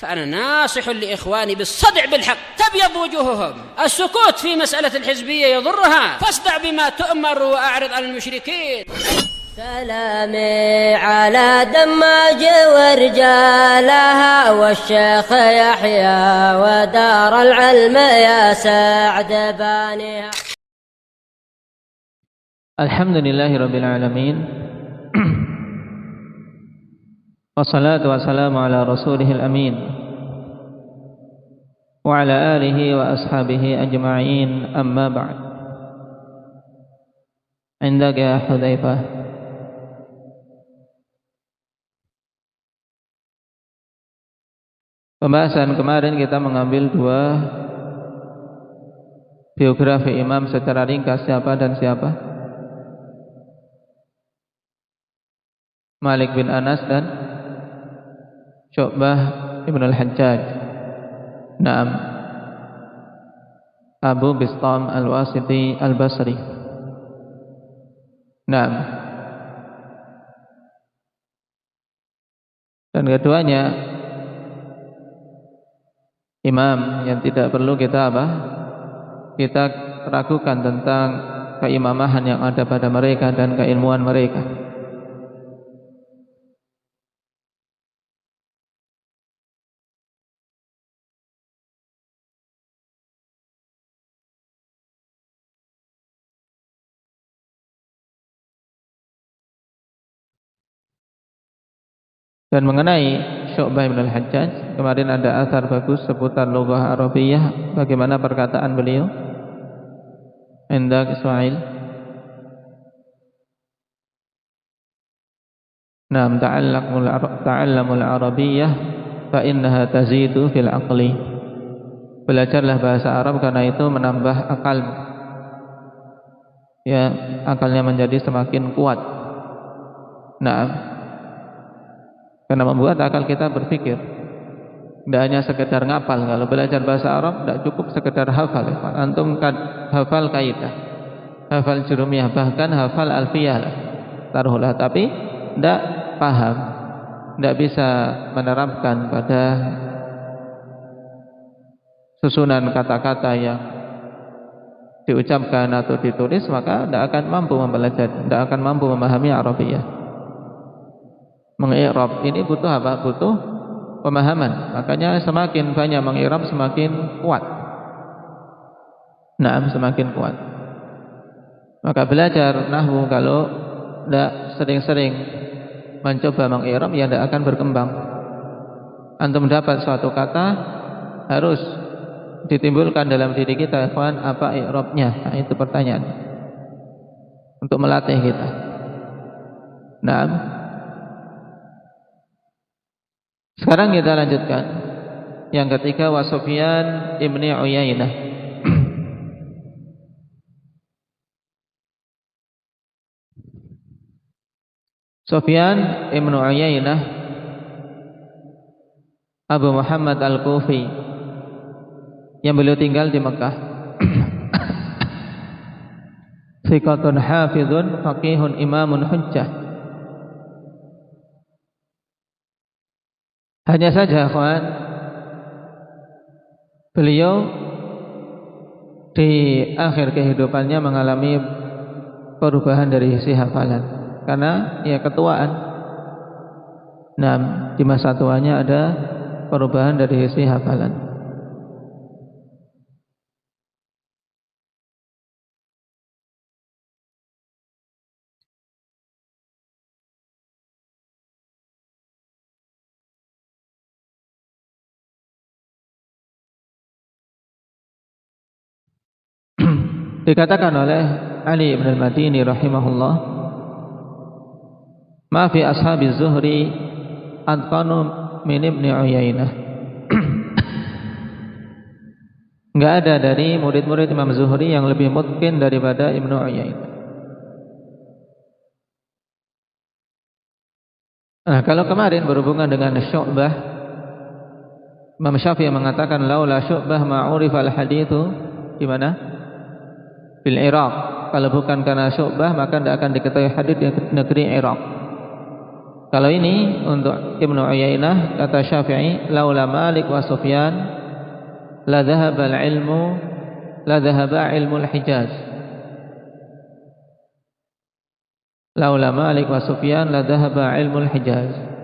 فأنا ناصح لإخواني بالصدع بالحق تبيض وجوههم. السكوت في مسألة الحزبية يضرها، فاصدع بما تؤمر وأعرض عن المشركين. سلامي على دماج ورجالها والشيخ يحيى ودار العلم يا سعد بانيها. الحمد لله رب العالمين والصلاة والسلام على رسوله الأمين وعلى آله وأصحابه أجمعين. أما بعد. عندك يا حذيفة. Pembahasan kemarin kita mengambil dua biografi imam secara ringkas, siapa dan siapa? Malik bin Anas dan Syu'bah ibn al-Hajjaj. Naam, Abu Bistam al-Wasiti al-Basri. Naam. Dan keduanya imam yang tidak perlu kita kita ragukan tentang keimamahan yang ada pada mereka dan keilmuan mereka. Dan mengenai Syu'bah bin al-Hajjaj, kemarin ada athar bagus seputar lughah Arabiyah, bagaimana perkataan beliau? Indak Ismail. Naam, ta'allamul Arabiyyah fa innaha tazidu fil aqli. Belajarlah bahasa Arab karena itu menambah akal. Ya, akalnya menjadi semakin kuat. Naam. Karena membuat akal kita berpikir. Tidak hanya sekedar ngapal. Kalau belajar bahasa Arab tidak cukup sekedar hafal. Antum hafal kaidah, hafal jurumiyah, bahkan hafal alfiyah taruhlah, tapi tidak paham, tidak bisa menerapkan pada susunan kata-kata yang diucapkan atau ditulis, maka tidak akan mampu mempelajari, tidak akan mampu memahami Arabiyah. Mengi'rab ini butuh apa? Butuh pemahaman. Makanya semakin banyak mengi'rab semakin kuat. Naam, semakin kuat. Maka belajar nahwu kalau tidak sering-sering mencoba mengi'rab, ya tidak akan berkembang. Antum dapat suatu kata, harus ditimbulkan dalam diri kita, ikhwan, apa i'rabnya? Nah, itu pertanyaan untuk melatih kita. Naam. Sekarang kita lanjutkan yang ketiga, wa Sufyan ibni Uyainah. Sufyan ibnu Uyainah Abu Muhammad al-Kufi, yang beliau tinggal di Mekah. Thiqatun hafizun faqihun imamun hujjah. Hanya saja, kawan, beliau di akhir kehidupannya mengalami perubahan dari sisi hafalan karena ya ketuaan. Nah, di masa tuanya ada perubahan dari sisi hafalan. Dikatakan oleh Ali ibn al-Madini rahimahullah, ma fi ashabi Zuhri atqanu min ibni Uyainah. Enggak ada dari murid-murid Imam Zuhri yang lebih mutqin daripada Ibnu Uyainah. Nah, kalau kemarin berhubungan dengan Syu'bah, Imam Syafi'i mengatakan laula Syu'bah ma'urifa al-hadithu di mana? Bil Iraq. Kalau bukan karena Syu'bah maka tidak akan diketahui hadis di negeri Iraq. Kalau ini untuk Ibnu Uyainah, kata Syafi'i, laula Malik wa Sufyan la dhahaba ilmu al-Hijaz. Laula Malik wa Sufyan la dhahaba ilmu al-Hijaz.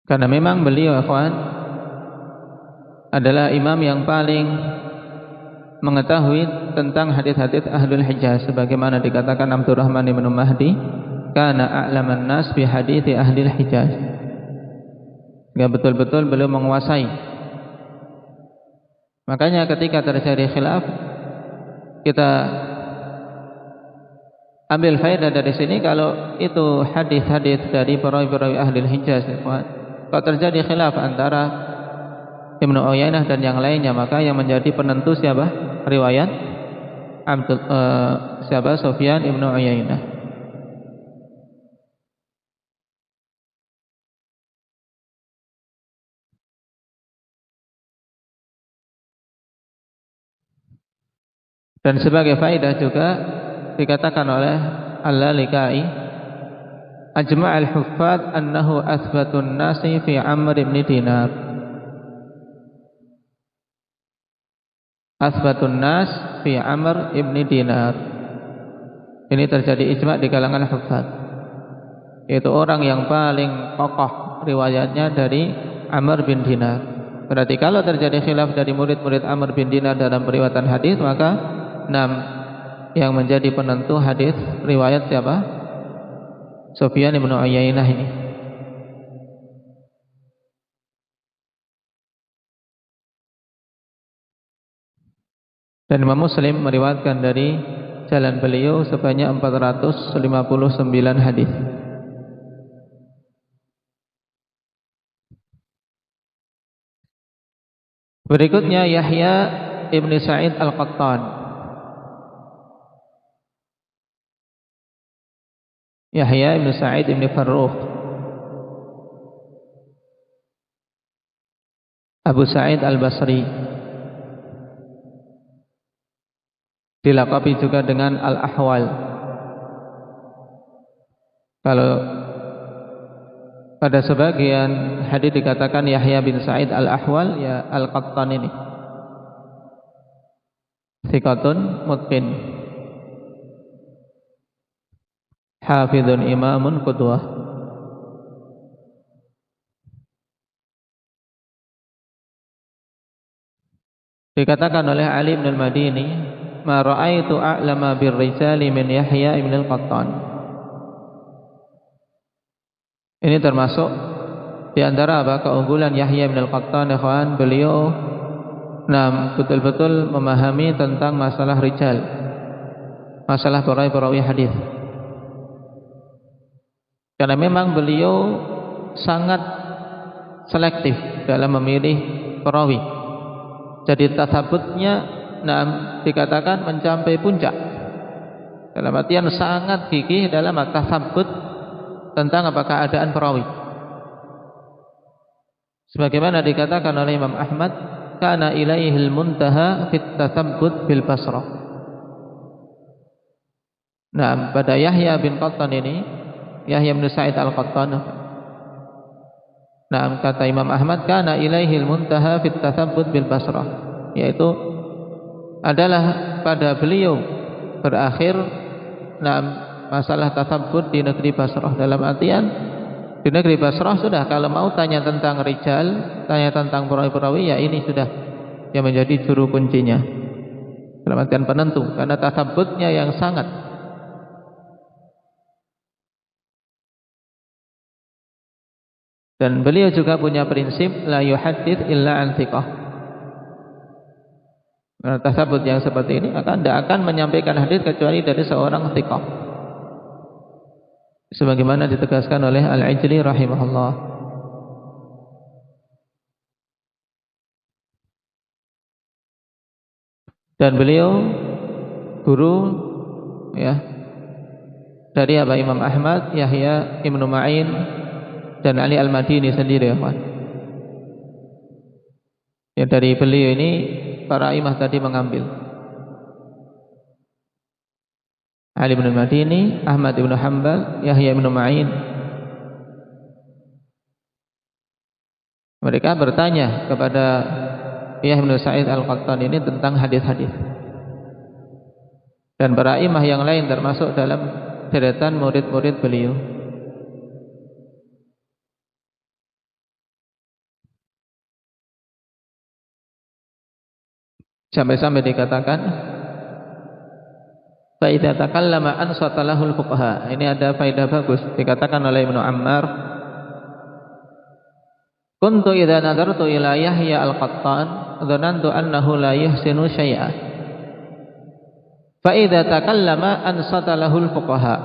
Karena memang beliau, ikhwan, adalah imam yang paling mengetahui tentang hadits-hadits Ahlul Hijaz, sebagaimana dikatakan Abdurrahman bin Mahdi, kana a'laman nas bi hadithi Ahlul Hijaz. Ya, betul-betul beliau menguasai. Makanya ketika terjadi khilaf, kita ambil faedah dari sini. Kalau itu hadis-hadis dari perawi-perawi Ahlul Hijaz, kalau terjadi khilaf antara Ibnu Uyainah dan yang lainnya, maka yang menjadi penentu siapa? Riwayat Sufyan Ibnu Uyainah. Dan sebagai faedah juga dikatakan oleh Al-Lalikai, ajma'al huffaz annahu athbatun nasi fi Amr ibn Dinar. Athbatun nas fi Amr ibn Dinar. Ini terjadi ijma' di kalangan huffaz, yaitu orang yang paling kokoh riwayatnya dari Amr bin Dinar. Berarti kalau terjadi khilaf dari murid-murid Amr bin Dinar dalam periwayatan hadis, maka yang menjadi penentu hadis riwayat siapa? Sufyan Ibnu Uyainah ini. Dan Imam Muslim meriwayatkan dari jalan beliau sebanyak 459 hadis. Berikutnya Yahya Ibn Sa'id Al-Qattan. Yahya Ibn Sa'id Ibn Farrukh, Abu Sa'id Al-Basri, dilakabi juga dengan Al-Ahwal. Kalau pada sebagian hadis dikatakan Yahya bin Sa'id Al-Ahwal, ya Al-Qattan ini thiqatun mutqin, hafidhun imamun qudwah. Dikatakan oleh Ali bin Al-Madini, ma ra'aitu a'lama birrijali min Yahya ibn Al-Qattan. Ini termasuk di antara keunggulan Yahya bin Al-Qattan, ikhwan. Beliau betul-betul memahami tentang masalah rijal, masalah perawi hadis. Karena memang beliau sangat selektif dalam memilih perawi. Jadi tasabutnya dikatakan mencapai puncak. Dalam artian sangat gigih dalam tasabut tentang keadaan perawi. Sebagaimana dikatakan oleh Imam Ahmad, kana ilaihil muntaha fit tasabbut bil Basrah. Pada Yahya bin Qattan ini, Yahya bin Sa'id Al-Qattan, kata Imam Ahmad, kana ilaihil muntaha fit tasabbut bil Basrah, yaitu adalah pada beliau berakhir masalah tasabbut di negeri Basrah. Dalam artian di negeri Basrah sudah, kalau mau tanya tentang rijal, tanya tentang perawi-perawi, ya ini sudah yang menjadi juru kuncinya, dalam artian penentu, karena tasabbutnya yang sangat. Dan beliau juga punya prinsip la yuhaddits illa an thiqah. Tasabut yang seperti ini tidak akan menyampaikan hadis kecuali dari seorang thiqah, sebagaimana ditegaskan oleh Al-Ijli rahimahullah. Dan beliau guru ya dari Imam Ahmad, Yahya Ibnu Ma'in dan Ali Al-Madini sendiri ya kawan. Ya, dari beliau ini para imam tadi mengambil Ali bin Madini, Ahmad bin Hanbal, Yahya bin Ma'in. Mereka bertanya kepada Yahya bin Sa'id Al-Qattan ini tentang hadis-hadis. Dan para imam yang lain termasuk dalam deretan murid-murid beliau. Sampai-sampai dikatakan fa idza takallama ansata lahul fuqaha. Ini ada faedah bagus dikatakan oleh Ibnu Ammar, kuntu idza nadartu ila Yahya Al-Qattan dhanantu annahu la yuhsinu syai'a fa idza takallama ansata lahul fuqaha.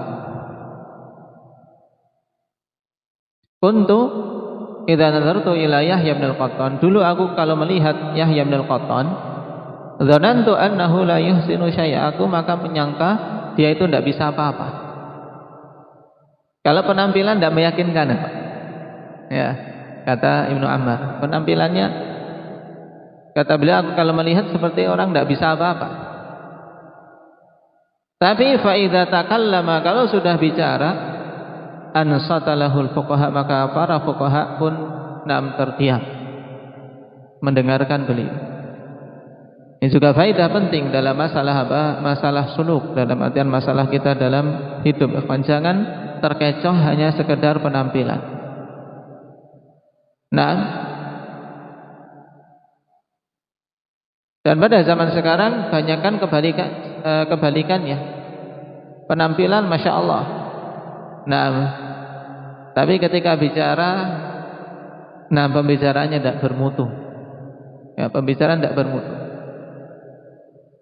Kuntu idza nadartu ila Yahya bin Al-Qattan, dulu aku kalau melihat Yahya bin Al-Qattan, dzanantu annahu la yuhsinu syai'a, aku maka menyangka dia itu tidak bisa apa-apa. Kalau penampilan tidak meyakinkan, Pak. Ya, kata Ibnu Ammar, penampilannya kata beliau aku kalau melihat seperti orang tidak bisa apa-apa. Tapi fa idza takallama, kalau sudah bicara, ansata lahul fuqaha, maka para fuqaha pun terdiam mendengarkan beliau. Ini juga faedah penting dalam masalah masalah suluk, dalam artian masalah kita dalam hidup. Jangan terkecoh hanya sekedar penampilan. Nah, dan pada zaman sekarang banyakkan kebalikannya. Penampilan Masya Allah. Nah, tapi ketika bicara, pembicaraannya tidak bermutu. Ya, pembicaraan tidak bermutu.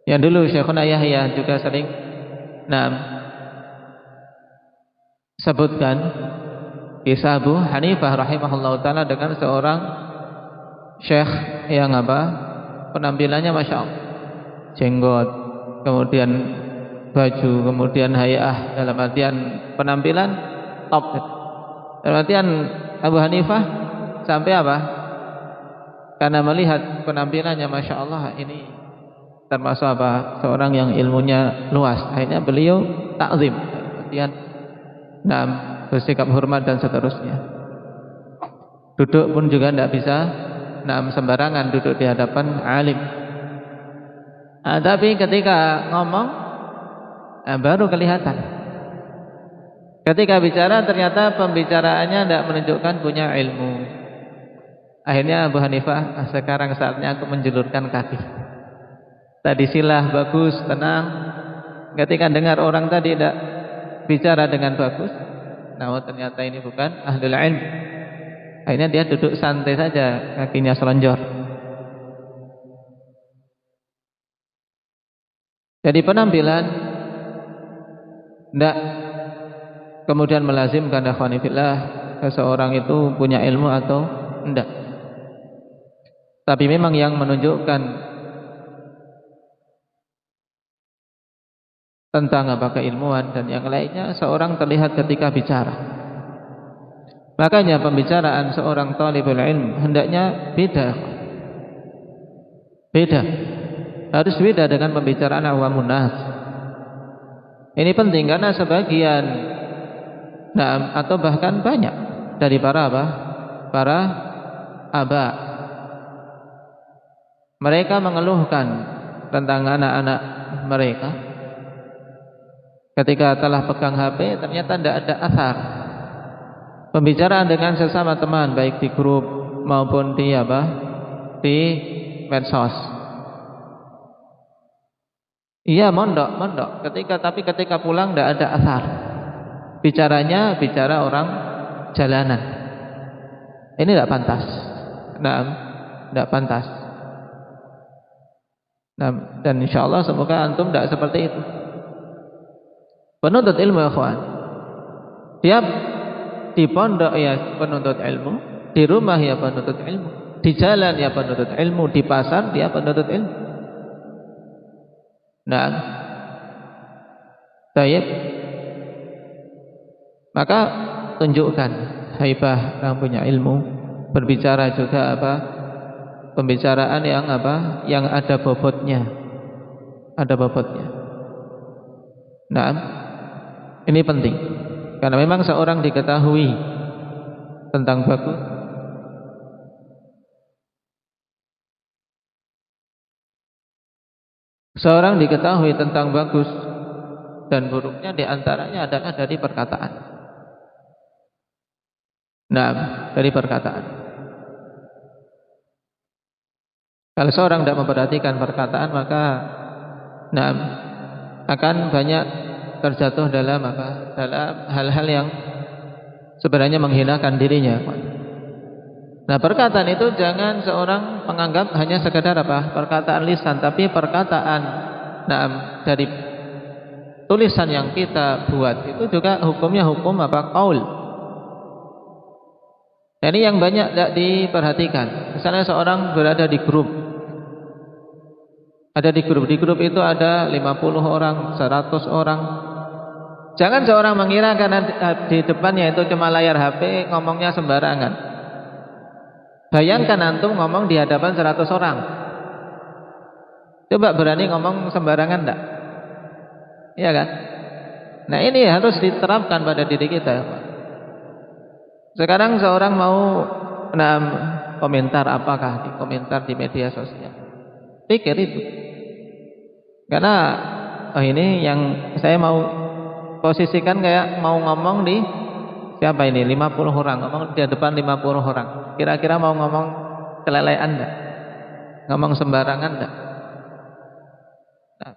Yang dulu Syekhuna Yahya juga sering sebutkan kisah Abu Hanifah rahimahullah ta'ala dengan seorang syekh yang penampilannya Masya Allah, jenggot, kemudian baju, kemudian hayah, dalam artian penampilan top. Dalam artian Abu Hanifah sampai karena melihat penampilannya Masya Allah, ini termasuk seorang yang ilmunya luas, akhirnya beliau takzim, kemudian bersikap hormat dan seterusnya. Duduk pun juga tidak bisa sembarangan duduk di hadapan alim. Tapi ketika ngomong baru kelihatan. Ketika bicara ternyata pembicaraannya tidak menunjukkan punya ilmu. Akhirnya Abu Hanifah, sekarang saatnya aku menjulurkan kaki. Tadi silah bagus, tenang. Ketika dengar orang tadi tidak bicara dengan bagus, namun ternyata ini bukan ahlul ilm. Akhirnya dia duduk santai saja, kakinya selonjor. Jadi penampilan tidak kemudian melazimkan akhwani fillah seseorang itu punya ilmu atau tidak. Tapi memang yang menunjukkan tentang keilmuan dan yang lainnya, seorang terlihat ketika bicara. Makanya pembicaraan seorang talibul ilm hendaknya beda. Harus beda dengan pembicaraan awamun nas. Ini penting karena sebagian atau bahkan banyak dari para aba, mereka mengeluhkan tentang anak-anak mereka. Ketika telah pegang HP, ternyata tidak ada asar pembicaraan dengan sesama teman, baik di grup maupun di medsos. Iya, mondok. Tapi ketika pulang tidak ada asar. Bicaranya bicara orang jalanan. Ini tidak pantas. Tidak pantas. Nah, dan insyaallah semoga antum tidak seperti itu. Penuntut ilmu ya kawan, tiap di pondok ya penuntut ilmu, di rumah ya penuntut ilmu, di jalan ya penuntut ilmu, di pasar dia penuntut ilmu. Nah, baik, maka tunjukkan haibah yang punya ilmu, berbicara juga apa? Pembicaraan yang apa? Yang ada bobotnya. Ada bobotnya. Nah, ini penting. Karena memang seorang diketahui tentang bagus, seorang diketahui tentang bagus dan buruknya diantaranya adalah dari perkataan. Nah, dari perkataan. Kalau seorang tidak memperhatikan perkataan, maka nah, akan banyak terjatuh dalam apa? Dalam hal-hal yang sebenarnya menghinakan dirinya. Nah, perkataan itu jangan seorang menganggap hanya sekedar apa? Perkataan lisan, tapi perkataan dari tulisan yang kita buat itu juga hukumnya hukum apa? Qaul. Nah, ini yang banyak tidak diperhatikan. Misalnya seorang berada di grup. Ada di grup itu ada 50 orang, 100 orang. Jangan seorang mengira karena di depannya itu cuma layar HP ngomongnya sembarangan. Bayangkan antum ngomong di hadapan 100 orang. Coba berani ngomong sembarangan enggak? Iya kan? Nah, ini harus diterapkan pada diri kita. Sekarang seorang mau komentar apakah di komentar di media sosial. Pikir itu. Karena ini yang saya mau posisikan kayak mau ngomong di siapa ini 50 orang, ngomong di depan 50 orang. Kira-kira mau ngomong kelelean enggak? Ngomong sembarangan enggak? Nah,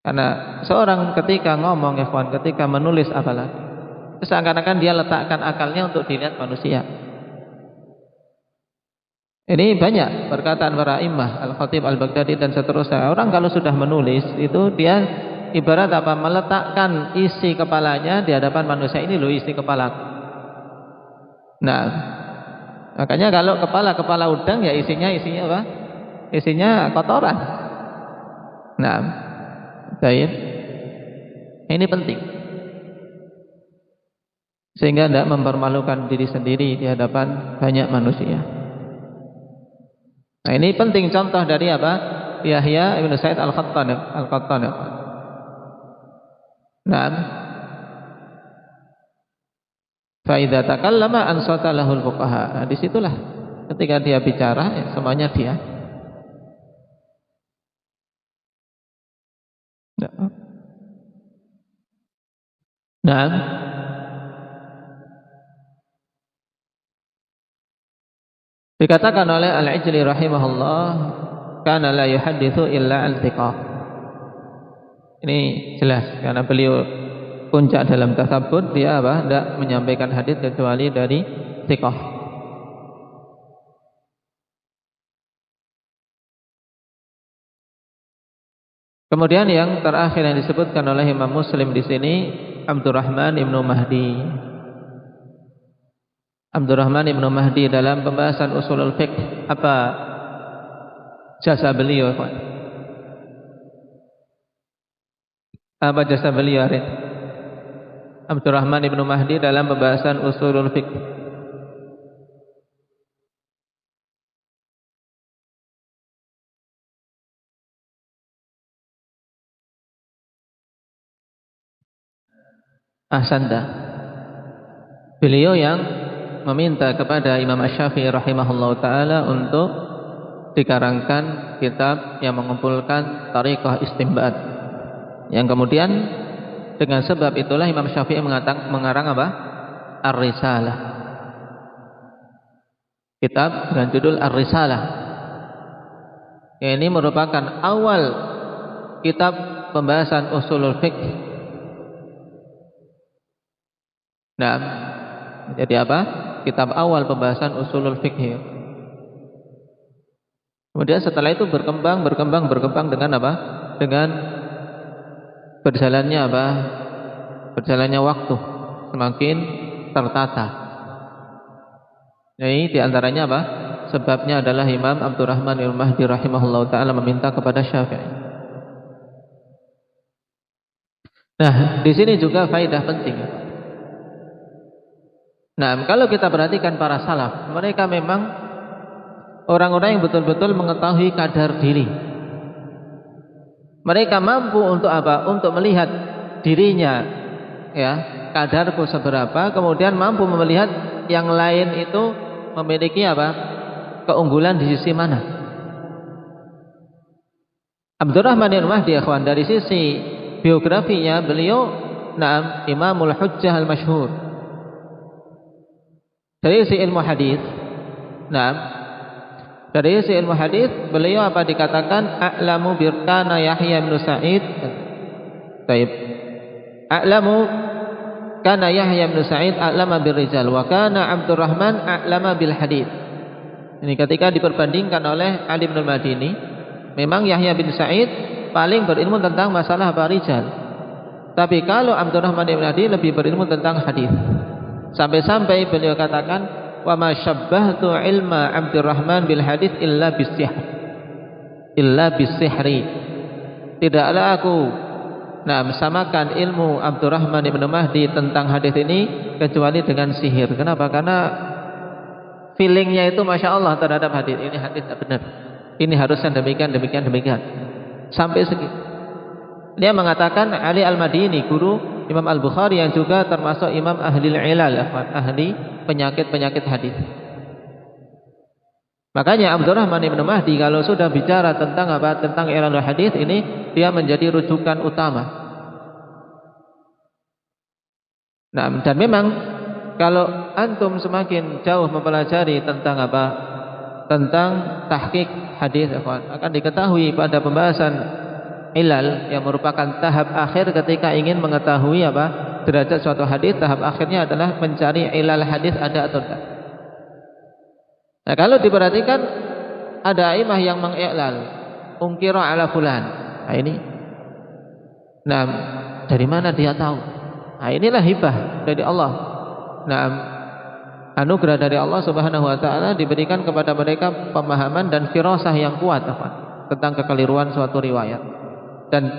karena seorang ketika ngomong ketika menulis apalagi, seakan-akan dia letakkan akalnya untuk dilihat manusia. Ini banyak perkataan para imam, Al-Khatib Al-Baghdadi dan seterusnya. Orang kalau sudah menulis itu dia ibarat apa? Meletakkan isi kepalanya di hadapan manusia. Ini loh isi kepalaku. Nah, makanya kalau kepala udang ya isinya apa? Isinya kotoran. Nah, baik. Ini penting. Sehingga tidak mempermalukan diri sendiri di hadapan banyak manusia. Nah, ini penting contoh dari apa? Yahya Ibn Sa'id Al-Qattan. Nah, fa idza takallama ansata lahul fuqaha. Nah, disitulah ketika dia bicara ya, semuanya dia. Nah, dikatakan oleh Al-Ijli rahimahullah, kana la yuhadditsu illa an thiqah. Ini jelas karena beliau puncak dalam tasabbut, dia apa? Tidak menyampaikan hadis kecuali dari thiqah. Kemudian yang terakhir yang disebutkan oleh Imam Muslim di sini, Abdurrahman Ibnu Mahdi. Abdurrahman Ibnu Mahdi dalam pembahasan usulul fiqh, apa jasa beliau? Apa jasa beliau? Abdurrahman Ibnu Mahdi dalam pembahasan usulul fiqh. Ahsanta. Beliau yang meminta kepada Imam Asy-Syafi'i rahimahullah ta'ala untuk dikarangkan kitab yang mengumpulkan tariqah istinbat, yang kemudian dengan sebab itulah Imam Syafi'i mengarang apa? Ar-Risalah, kitab dengan judul Ar-Risalah. Ini merupakan awal kitab pembahasan usulul fiqh. Nah, jadi apa? Kitab awal pembahasan usulul fiqh. Kemudian setelah itu berkembang dengan apa? Dengan berjalannya apa? Berjalannya waktu semakin tertata. Ini diantaranya apa? Sebabnya adalah Imam Abdurrahman al-Mahdi rahimahullah ta'ala meminta kepada Syafi'i. Nah, di sini juga faedah penting. Nah, kalau kita perhatikan para salaf, mereka memang orang-orang yang betul-betul mengetahui kadar diri. Mereka mampu untuk apa? Untuk melihat dirinya, ya, kadarku seberapa, kemudian mampu melihat yang lain itu memiliki apa? Keunggulan di sisi mana. Abdurrahman al-Mahdi ikhwan, dari sisi biografinya beliau Imamul Hujjah al-Masyhur. Dari sisi ilmu hadis, dari sisi ilmu hadis beliau apa dikatakan a'lamu birkana Yahya bin Sa'id. Baik. A'lamu kana Yahya bin Sa'id a'lama birrijal wa kana Abdurrahman a'lama bil hadis. Ini ketika diperbandingkan oleh Ali bin al-Madini, memang Yahya bin Sa'id paling berilmu tentang masalah apa rijal. Tapi kalau Abdurrahman bin Mahdi lebih berilmu tentang hadis. Sampai-sampai beliau katakan, "Wa ma syabbahtu ilma Abdurrahman bil hadis illa bisihr." Illa bisihri. Tidaklah aku samakan ilmu Abdurrahman bin Mahdi tentang hadis ini kecuali dengan sihir. Kenapa? Karena feelingnya itu masya Allah terhadap hadis ini, hadis tidak benar, ini harusnya demikian sampai segitu. Dia mengatakan Ali al-Madini, guru Imam al-Bukhari yang juga termasuk imam ahli ilal, ahli penyakit hadis. Makanya Abdurrahman bin Mahdi kalau sudah bicara tentang apa? Tentang ilal hadis ini, dia menjadi rujukan utama. Nah, dan memang kalau antum semakin jauh mempelajari tentang apa? Tentang tahqiq hadis, akan diketahui pada pembahasan ilal yang merupakan tahap akhir ketika ingin mengetahui apa? Derajat suatu hadis, tahap akhirnya adalah mencari ilal hadis ada atau tidak. Nah, kalau diperhatikan ada imam yang mengiklal ungkira ala fulan. Nah, ini. Nah, dari mana dia tahu? Nah, inilah hibah dari Allah. Nah, anugerah dari Allah Subhanahu wa taala diberikan kepada mereka pemahaman dan firasah yang kuat tentang kekeliruan suatu riwayat. Dan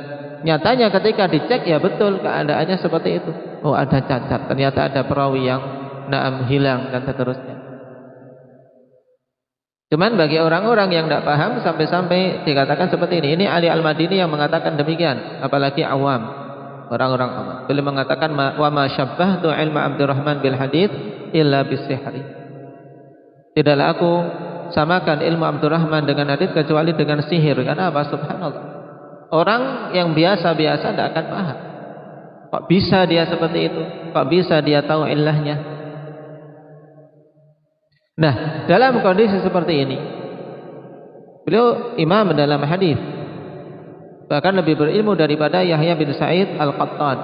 nyatanya ketika dicek, ya betul keadaannya seperti itu. Oh, ada cacat, ternyata ada perawi yang hilang dan seterusnya. Cuman bagi orang-orang yang tidak paham sampai-sampai dikatakan seperti ini. Ini Ali al-Madini yang mengatakan demikian, apalagi awam, orang-orang awam. Beliau mengatakan wa ma syabbahtu ilma Abdurrahman bil hadits illa bisihri. Tidaklah aku samakan ilmu Abdurrahman dengan hadis kecuali dengan sihir. Karena apa? Subhanallah. Orang yang biasa-biasa tidak akan paham. Kok bisa dia seperti itu? Kok bisa dia tahu ilahnya? Nah, dalam kondisi seperti ini, beliau imam dalam hadis, bahkan lebih berilmu daripada Yahya bin Sa'id al-Qattan.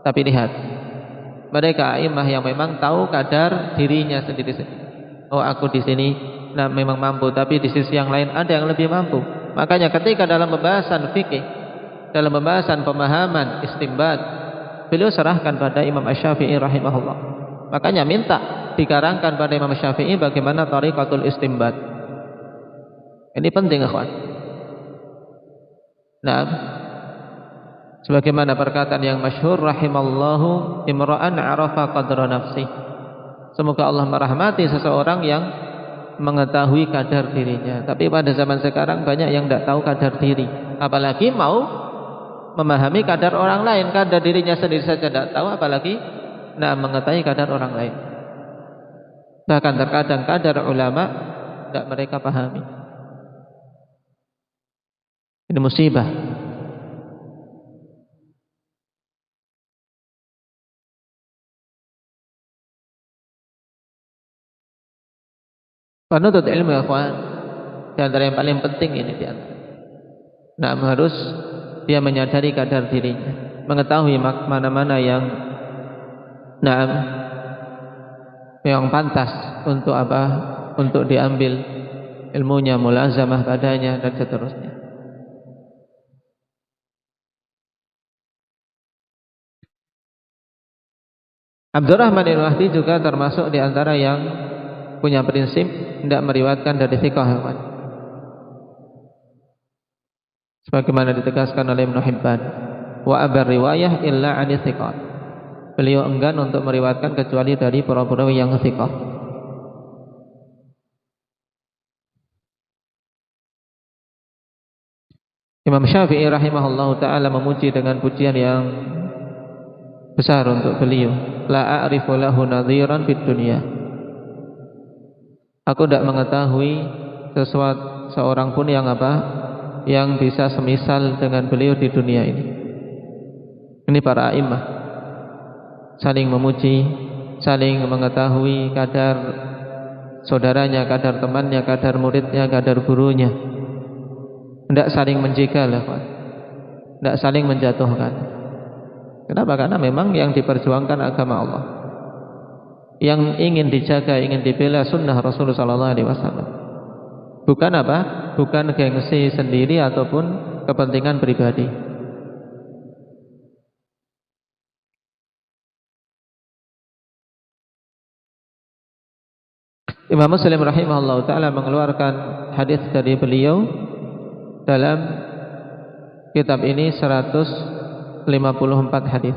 Tapi lihat, mereka imam yang memang tahu kadar dirinya sendiri-sendiri. Oh, aku di sini memang mampu, tapi di sisi yang lain ada yang lebih mampu. Makanya ketika dalam pembahasan fikih, dalam pembahasan pemahaman istinbat, beliau serahkan pada Imam Asy-Syafi'i rahimahullah. Makanya minta dikarangkan pada Imam Syafi'i bagaimana tariqatul istinbat. Ini penting, ikhwan. Nah, sebagaimana perkataan yang masyhur, rahimallahu imra'an arafa qadra nafsi. Semoga Allah merahmati seseorang yang mengetahui kadar dirinya. Tapi pada zaman sekarang banyak yang tidak tahu kadar diri, apalagi mau memahami kadar orang lain. Kadar dirinya sendiri saja tidak tahu, apalagi mengetahui kadar orang lain. Bahkan terkadang kadar ulama tidak mereka pahami. Ini musibah. Penuntut ilmu, ya kawan, di antara yang paling penting ini di antara. Harus dia menyadari kadar dirinya, mengetahui mana-mana yang pantas untuk apa? Untuk diambil, ilmunya, mulazamah padanya dan seterusnya. Abdurrahman bin Mahdi juga termasuk di antara yang punya prinsip tidak meriwayatkan dari thiqah. Sebagaimana ditegaskan oleh Ibnu Hibban, wa abar riwayah illa 'ani thiqat. Beliau enggan untuk meriwayatkan kecuali dari perawi yang thiqah. Imam Syafi'i rahimahullahu taala memuji dengan pujian yang besar untuk beliau, la a'rifu lahu nadhiran fid dunya. Aku tidak mengetahui seorang pun yang yang bisa semisal dengan beliau di dunia ini. Ini para a'imah saling memuji, saling mengetahui kadar saudaranya, kadar temannya, kadar muridnya, kadar gurunya. Tidak saling menjegal, tidak saling menjatuhkan. Kenapa? Karena memang yang diperjuangkan agama Allah, yang ingin dijaga, ingin dibela sunnah Rasulullah SAW. Bukan bukan gengsi sendiri ataupun kepentingan pribadi. Imam Muslim rahimahullah ta'ala mengeluarkan hadis dari beliau dalam kitab ini 154 hadis.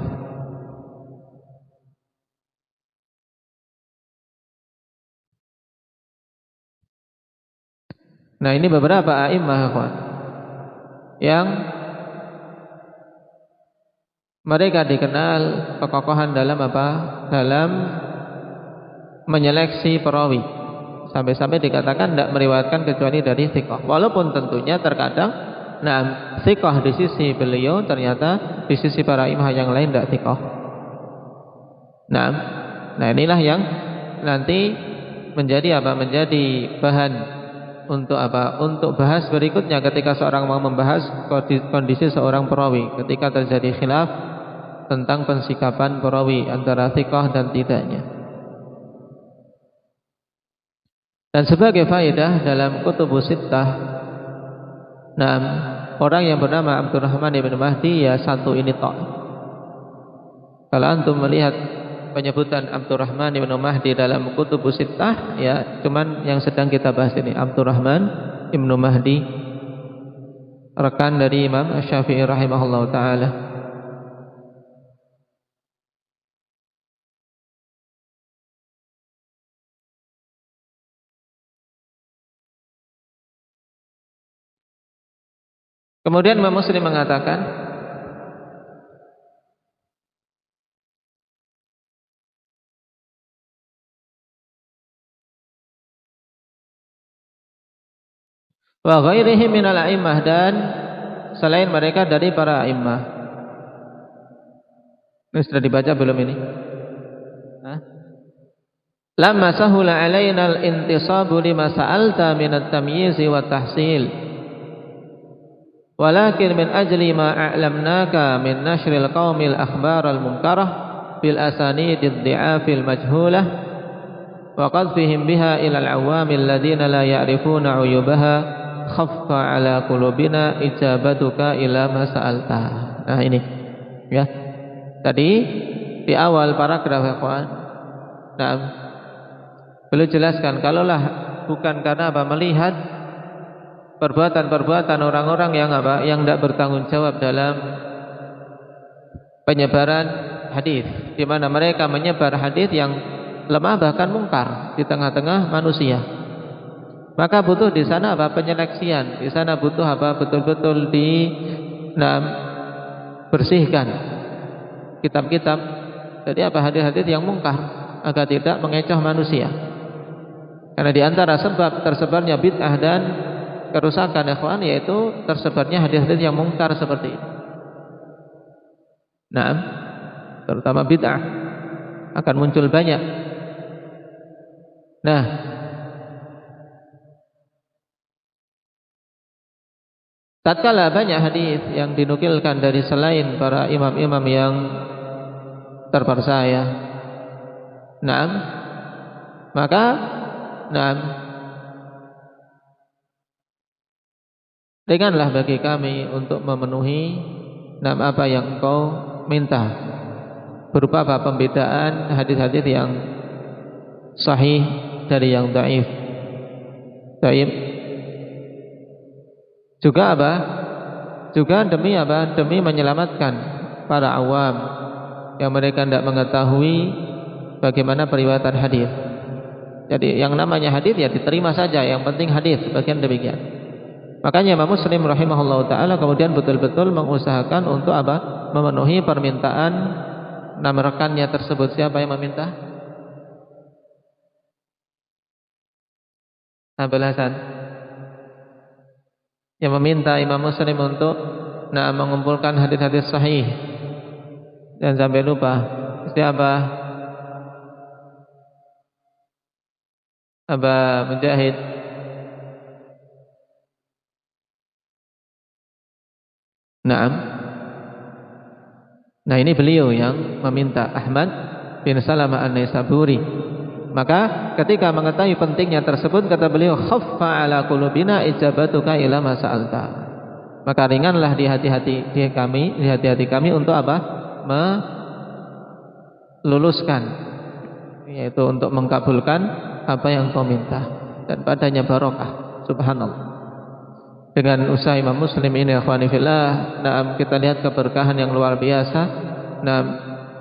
Nah, ini beberapa a'imah yang mereka dikenal kekokohan dalam dalam menyeleksi perawi. Sampai-sampai dikatakan tidak meriwayatkan kecuali dari thiqah. Walaupun tentunya terkadang thiqah di sisi beliau, ternyata di sisi para imam yang lain tidak thiqah. Nah inilah yang nanti menjadi menjadi bahan untuk untuk bahas berikutnya ketika seorang mau membahas kondisi seorang perawi ketika terjadi khilaf tentang pensikapan perawi antara thiqah dan tidaknya. Dan sebagai faedah dalam kutubus sittah, orang yang bernama Abdurrahman bin Mahdi ya satu ini tok. Kalau antum melihat penyebutan Abdurrahman bin Mahdi dalam kutubus sittah, ya cuman yang sedang kita bahas ini Abdurrahman bin Mahdi, rekan dari Imam Syafi'i rahimahullah taala. Kemudian Imam Muslim mengatakan, wa ghairihi minal a'immah, dan selain mereka dari para a'immah. Ini sudah dibaca belum ini? Lamma sahula alaina al-intisabu lima sa'alta min at-tamyiz wa tahsil. Walakin min ajli ma a'lamnaka min nashril qaumil akhbar al-munkarah bil asanid ad-di'afil majhulah wa qadfihim biha ila al-awamil ladina la ya'rifuna 'uyubaha khaffa 'ala qulubina ijabatuka ila ma sa'alta. Nah ini ya. Tadi di awal paragraf ikhwan. Beliau jelaskan kalaulah bukan karena melihat perbuatan-perbuatan orang-orang yang yang tidak bertanggung jawab dalam penyebaran hadis, di mana mereka menyebar hadis yang lemah bahkan mungkar di tengah-tengah manusia, maka butuh di sana penyeleksian, di sana butuh betul-betul bersihkan kitab-kitab dari hadis-hadis yang mungkar agar tidak mengecoh manusia. Karena di antara sebab tersebarnya bid'ah dan kerusakan ikhwan yaitu tersebarnya hadis-hadis yang mungkar seperti ini. Terutama bid'ah akan muncul banyak. Tatkala banyak hadis yang dinukilkan dari selain para imam-imam yang terpercaya, maka ringanlah bagi kami untuk memenuhi apa yang engkau minta, berupa apa? Pembedaan hadis-hadis yang sahih dari yang dhaif. Dhaif juga apa? Juga demi apa? Demi menyelamatkan para awam yang mereka tidak mengetahui bagaimana periwayatan hadis. Jadi yang namanya hadis ya diterima saja, yang penting hadis, sebagian demikian. Makanya Imam Muslim rahimahullah taala kemudian betul-betul mengusahakan untuk apa? Memenuhi permintaan nama rekannya tersebut. Siapa yang meminta? Abul Hasan. Yang meminta Imam Muslim untuk mengumpulkan hadis-hadis sahih. Dan sampai lupa siapa? Aba Mujahid. Naam. Nah ini beliau yang meminta, Ahmad bin Salamah An-Naisaburi. Maka ketika mengetahui pentingnya tersebut, kata beliau, khaffa ala qulubina ijabatuka ila ma sa'alta. Maka ringanlah di hati-hati kami untuk apa? Meluluskan, yaitu untuk mengkabulkan apa yang kau minta, dan padanya barokah. Subhanallah. Dengan usaha Imam Muslim ini, akhwani fillah, kita lihat keberkahan yang luar biasa.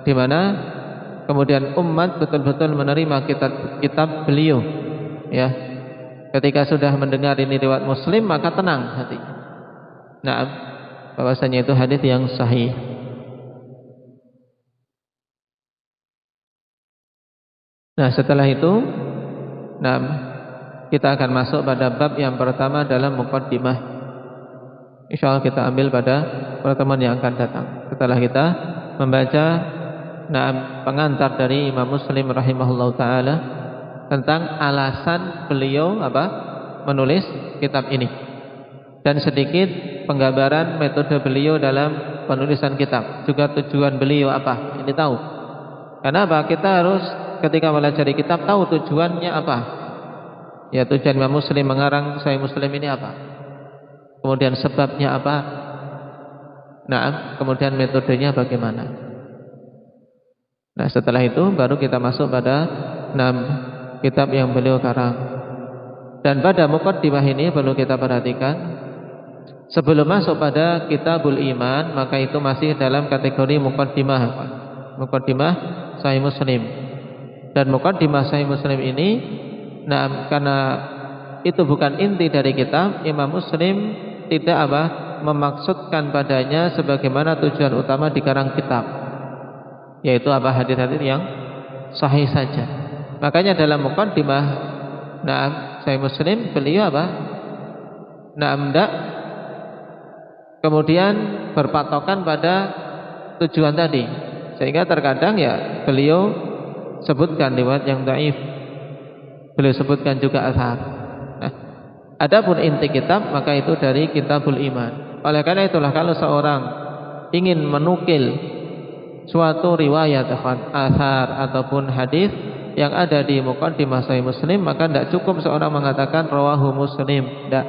Di mana kemudian umat betul-betul menerima kitab beliau. Ya, ketika sudah mendengar ini riwayat Muslim, maka tenang hatinya. Bahwasanya itu hadis yang sahih. Nah, setelah itu, kita akan masuk pada bab yang pertama dalam muqaddimah. Insyaallah kita ambil pada pertemuan yang akan datang. Setelah kita membaca pengantar dari Imam Muslim rahimahullah taala tentang alasan beliau menulis kitab ini, dan sedikit penggambaran metode beliau dalam penulisan kitab, juga tujuan beliau apa. Ini tahu. Kenapa kita harus ketika belajar kitab tahu tujuannya apa? Ya, tujuan Imam Muslim mengarang Sahih Muslim ini apa? Kemudian sebabnya apa? Kemudian metodenya bagaimana? Nah, setelah itu baru kita masuk pada kitab yang beliau karang. Dan pada muqaddimah ini perlu kita perhatikan, sebelum masuk pada Kitabul Iman, maka itu masih dalam kategori muqaddimah. Muqaddimah Sahih Muslim. Dan muqaddimah Sahih Muslim ini, karena itu bukan inti dari kitab, Imam Muslim tidak memaksudkan padanya sebagaimana tujuan utama dikarang kitab, yaitu hadis-hadis yang sahih saja. Makanya dalam muqaddimah Sahih Muslim beliau kemudian berpatokan pada tujuan tadi, sehingga terkadang ya beliau sebutkan riwayat yang dhaif, beliau sebutkan juga athar. Adapun inti kitab maka itu dari Kitabul Iman. Oleh karena itulah kalau seorang ingin menukil suatu riwayat, athar ataupun hadis yang ada di muqaddimah Sahih Muslim, maka tidak cukup seorang mengatakan rawahu Muslim. Tidak.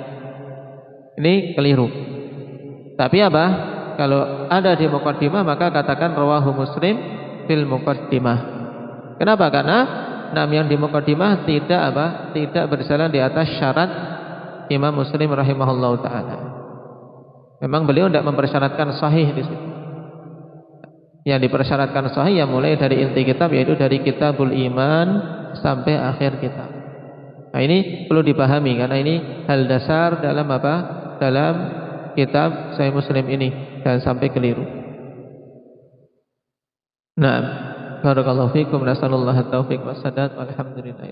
Ini keliru. Tapi kalau ada di muqaddimah maka katakan rawahu Muslim fil muqaddimah. Kenapa? Karena yang di muqaddimah tidak berjalan di atas syarat Imam Muslim rahimahullah taala. Memang beliau tidak mempersyaratkan sahih di situ. Yang dipersyaratkan sahih yang mulai dari inti kitab, yaitu dari Kitabul Iman sampai akhir kitab. Nah, ini perlu dipahami karena ini hal dasar dalam dalam kitab Sahih Muslim ini, dan sampai keliru. Barakallahu fikum, nasallallahu at-taufiq was sadad, walhamdulillah.